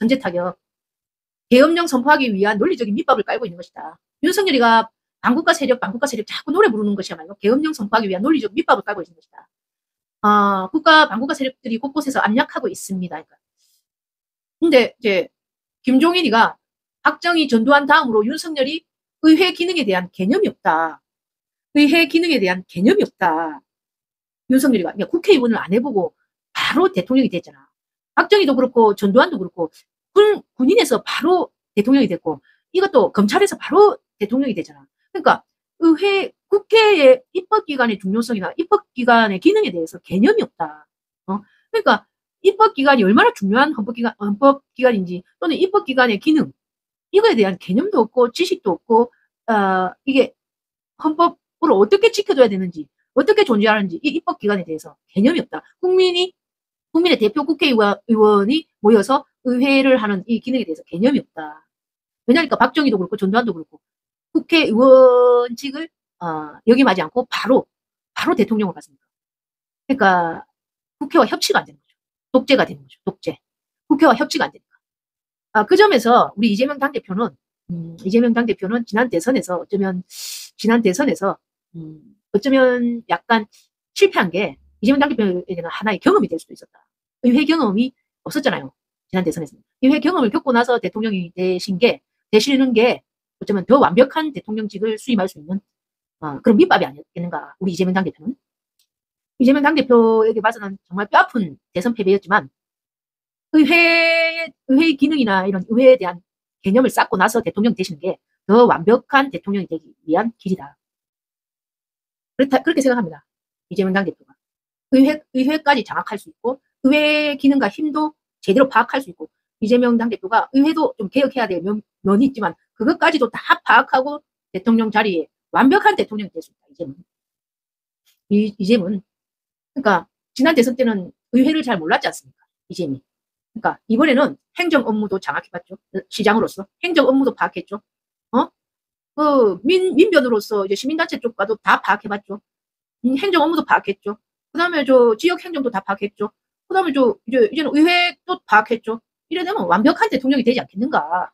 선제 타격. 계엄령 선포하기 위한 논리적인 밑밥을 깔고 있는 것이다. 윤석열이가 반국가 세력 자꾸 노래 부르는 것이야말로 계엄령 선포하기 위한 논리적 밑밥을 깔고 있는 것이다. 반국가 세력들이 곳곳에서 압력하고 있습니다. 그러니까. 근데 이제 김종인이가 박정희 전두환 다음으로 윤석열이 의회 기능에 대한 개념이 없다. 의회 기능에 대한 개념이 없다. 윤석열이가 그러니까 국회의원을 안 해보고 바로 대통령이 됐잖아. 박정희도 그렇고 전두환도 그렇고 군인에서 바로 대통령이 됐고 이것도 검찰에서 바로 대통령이 되잖아. 그러니까 국회의 입법기관의 중요성이나 입법기관의 기능에 대해서 개념이 없다. 그러니까 입법기관이 얼마나 중요한 헌법기관인지 또는 입법기관의 기능 이거에 대한 개념도 없고 지식도 없고 이게 헌법으로 어떻게 지켜줘야 되는지 어떻게 존재하는지 이 입법기관에 대해서 개념이 없다. 국민의 대표 국회의원이 모여서 의회를 하는 이 기능에 대해서 개념이 없다. 왜냐니까 박정희도 그렇고 전두환도 그렇고 국회의원직을 역임하지 않고 바로 대통령을 갔습니다. 그러니까 국회와 협치가 안 되는 거죠. 독재가 되는 거죠. 독재. 국회와 협치가 안 되니까. 그 점에서 우리 이재명 당대표는 지난 대선에서 어쩌면 약간 실패한 게 이재명 당대표에게는 하나의 경험이 될 수도 있었다. 의회 경험이 없었잖아요. 지난 대선에서는. 의회 경험을 겪고 나서 대통령이 되시는 게 어쩌면 더 완벽한 대통령직을 수임할 수 있는 그런 밑밥이 아니었겠는가. 우리 이재명 당대표는. 이재명 당대표에게 봐서는 정말 뼈아픈 대선 패배였지만 의회의 기능이나 이런 의회에 대한 개념을 쌓고 나서 대통령 되시는 게 더 완벽한 대통령이 되기 위한 길이다. 그렇게 생각합니다. 이재명 당대표가. 의회까지 장악할 수 있고 의회 기능과 힘도 제대로 파악할 수 있고 이재명 당대표가 의회도 좀 개혁해야 될 면이 있지만 그것까지도 다 파악하고 대통령 자리에 완벽한 대통령이 될 수 있다. 이재명. 그러니까 지난 대선 때는 의회를 잘 몰랐지 않습니까? 이재명. 그러니까 이번에는 행정 업무도 장악해봤죠. 시장으로서 행정 업무도 파악했죠. 민변으로서 이제 시민단체 쪽과도 다 파악해봤죠. 행정 업무도 파악했죠. 그 다음에 지역 행정도 다 파악했죠. 그 다음에 이제는 의회도 파악했죠. 이래 되면 완벽한 대통령이 되지 않겠는가.